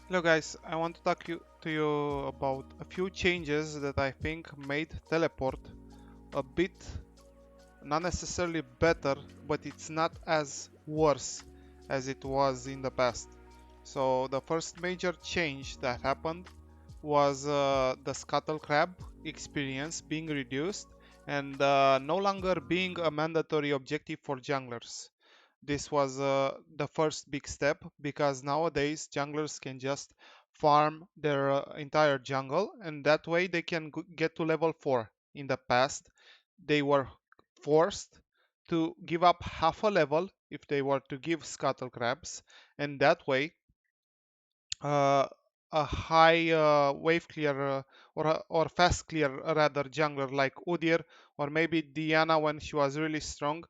Hello guys, I want to talk to you about a few changes that I think made teleport a bit not necessarily better, but it's not as worse as it was in the past. So the first major change that happened was the scuttle crab experience being reduced and no longer being a mandatory objective for junglers. This was the first big step because nowadays junglers can just farm their entire jungle and that way they can get to level 4. In the past, they were forced to give up half a level if they were to give scuttle crabs, and that way uh, a high wave clear or fast clear rather jungler like Udyr or maybe Diana when she was really strong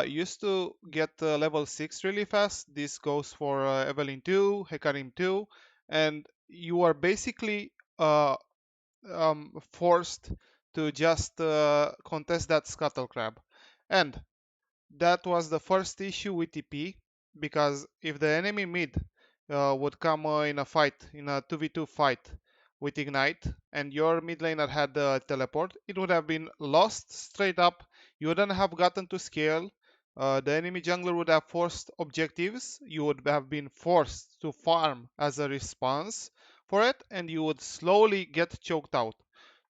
used to get level 6 really fast. This goes for Evelynn 2, Hecarim 2, and you are basically forced to just contest that scuttle crab. And that was the first issue with TP, because if the enemy mid would come in a fight, in a 2v2 fight with Ignite, and your mid laner had teleport, it would have been lost straight up. You wouldn't have gotten to scale. The enemy jungler would have forced objectives. You would have been forced to farm as a response for it, and you would slowly get choked out.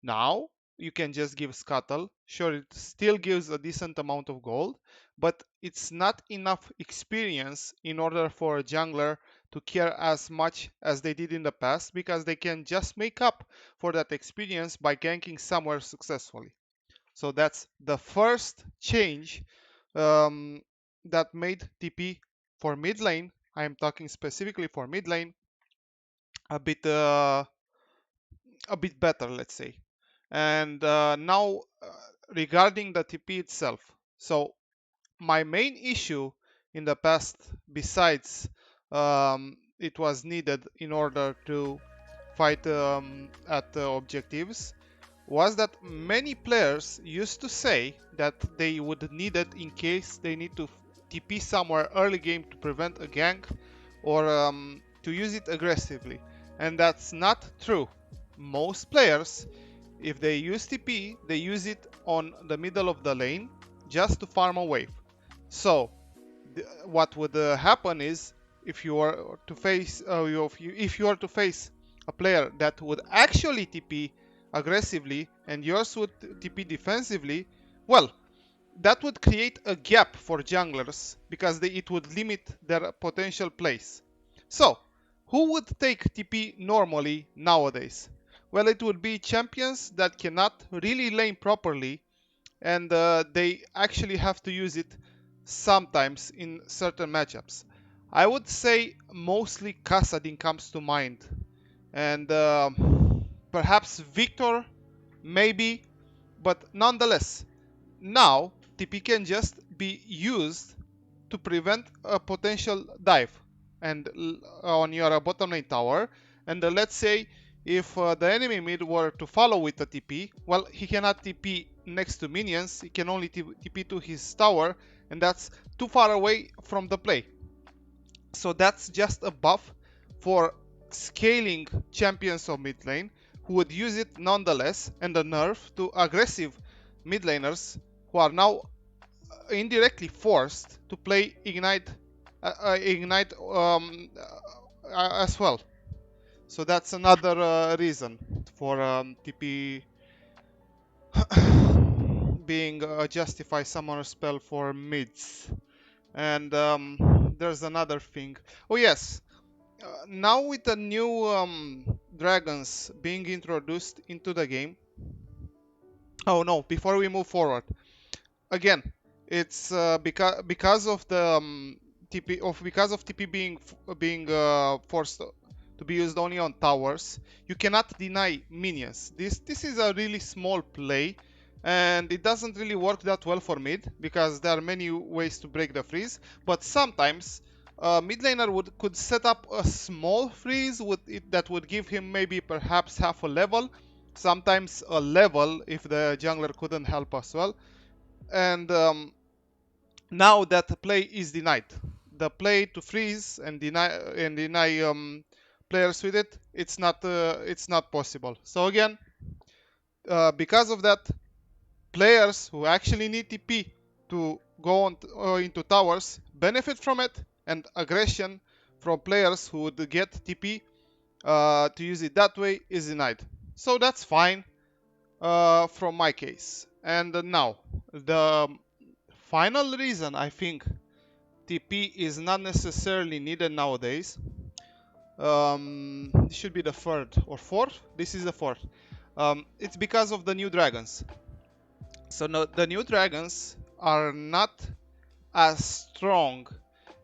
Now, you can just give Scuttle. Sure, it still gives a decent amount of gold, but it's not enough experience in order for a jungler to care as much as they did in the past, because they can just make up for that experience by ganking somewhere successfully. So that's the first change um, that made TP for mid lane. I'm talking specifically for mid lane a bit better, let's say. And now regarding the TP itself. So my main issue in the past, besides it was needed in order to fight at objectives, was that many players used to say that they would need it in case they need to TP somewhere early game to prevent a gank or to use it aggressively. And that's not true. Most players, if they use TP, they use it on the middle of the lane just to farm a wave. So what would happen is, if you are to face if you are to face a player that would actually TP aggressively and yours would TP defensively, well, that would create a gap for junglers because it would limit their potential plays. So, who would take TP normally nowadays? Well, it would be champions that cannot really lane properly, and they actually have to use it sometimes in certain matchups. I would say mostly Kassadin comes to mind, and perhaps Victor, maybe, but nonetheless, now TP can just be used to prevent a potential dive and on your bottom lane tower. And let's say if the enemy mid were to follow with the TP, well, he cannot TP next to minions, he can only TP to his tower, and that's too far away from the play. So that's just a buff for scaling champions of mid lane who would use it nonetheless, and a nerf to aggressive mid laners who are now indirectly forced to play Ignite as well. So that's another reason for TP being a justify summoner spell for mids. And there's another thing. Oh yes, now with the new dragons being introduced into the game. Oh no! Before we move forward, again, it's because of the because of TP being forced to be used only on towers. You cannot deny minions. This is a really small play, and it doesn't really work that well for mid because there are many ways to break the freeze. But sometimes mid laner could set up a small freeze with it that would give him maybe perhaps half a level, sometimes a level if the jungler couldn't help as well. And now that play is denied. The play to freeze and deny players with it, it's not possible. So again, because of that, players who actually need TP to go on into towers benefit from it, and aggression from players who would get TP to use it that way is denied. So that's fine from my case. And now, the final reason I think TP is not necessarily needed nowadays, this should be the third or fourth. This is the fourth. It's because of the new dragons. So no, the new dragons are not as strong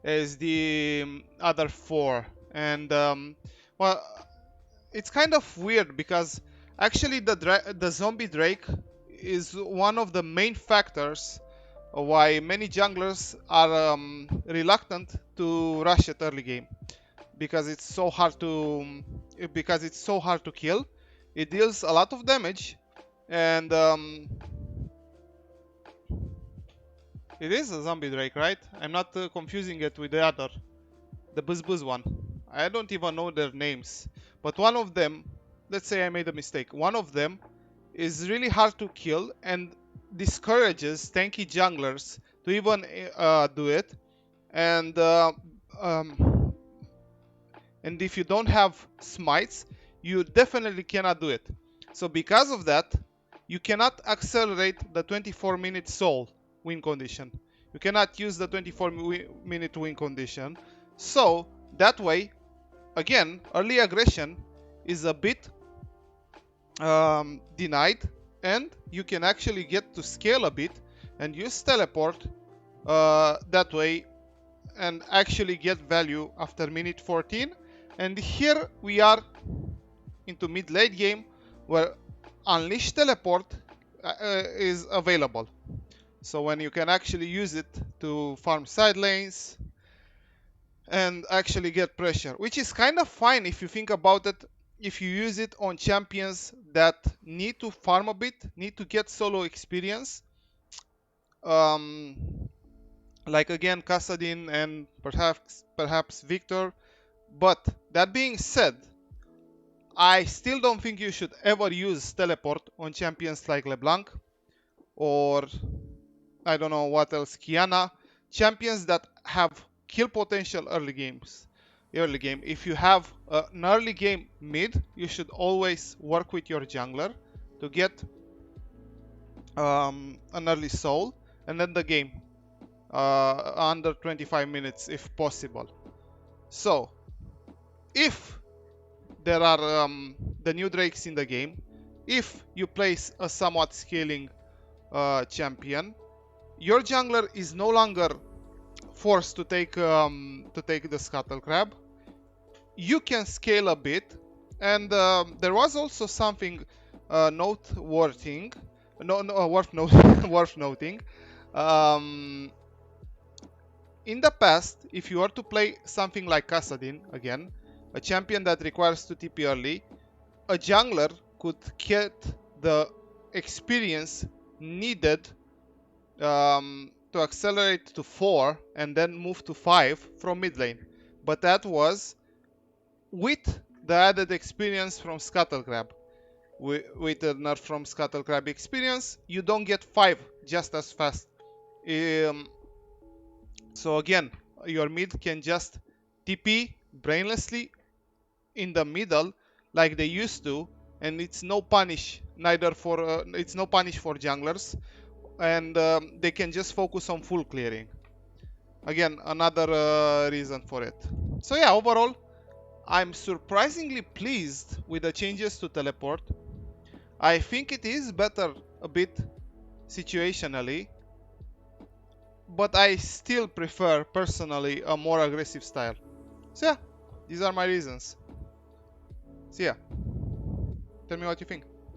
as the other four, and well, it's kind of weird because actually the zombie drake is one of the main factors why many junglers are reluctant to rush it early game, because it's so hard to kill. It deals a lot of damage, and it is a zombie drake, right? I'm not confusing it with the other, the buzz one. I don't even know their names, but one of them, let's say I made a mistake, one of them is really hard to kill and discourages tanky junglers to even do it. And and if you don't have smites, you definitely cannot do it. So because of that, you cannot accelerate the 24-minute soul win condition. You cannot use the 24-minute win condition. So that way, again, early aggression is a bit denied, and you can actually get to scale a bit and use teleport that way and actually get value after minute 14. And here we are into mid-late game where Unleash Teleport is available. So when you can actually use it to farm side lanes and actually get pressure, which is kind of fine if you think about it, if you use it on champions that need to farm a bit, need to get solo experience. Like again Kassadin and perhaps Victor. But that being said, I still don't think you should ever use teleport on champions like LeBlanc or I don't know what else, Kiana, champions that have kill potential early game. If you have an early game mid, you should always work with your jungler to get an early soul and then the game under 25 minutes if possible. So if there are the new drakes in the game, if you place a somewhat scaling champion, your jungler is no longer forced to take the scuttle crab. You can scale a bit, and there was also something noteworthy, worth noting. In the past, if you were to play something like Kassadin, again, a champion that requires to TP early, a jungler could get the experience needed to accelerate to 4 and then move to 5 from mid lane. But that was with the added experience from Scuttle Crab. With the nerf from Scuttle Crab experience, you don't get 5 just as fast. So again, your mid can just TP brainlessly in the middle like they used to, and it's no punish for junglers, and they can just focus on full clearing. Again, another reason for it. So yeah, overall, I'm surprisingly pleased with the changes to teleport. I think it is better a bit situationally, but I still prefer personally a more aggressive style. So yeah, these are my reasons. See ya. Tell me what you think.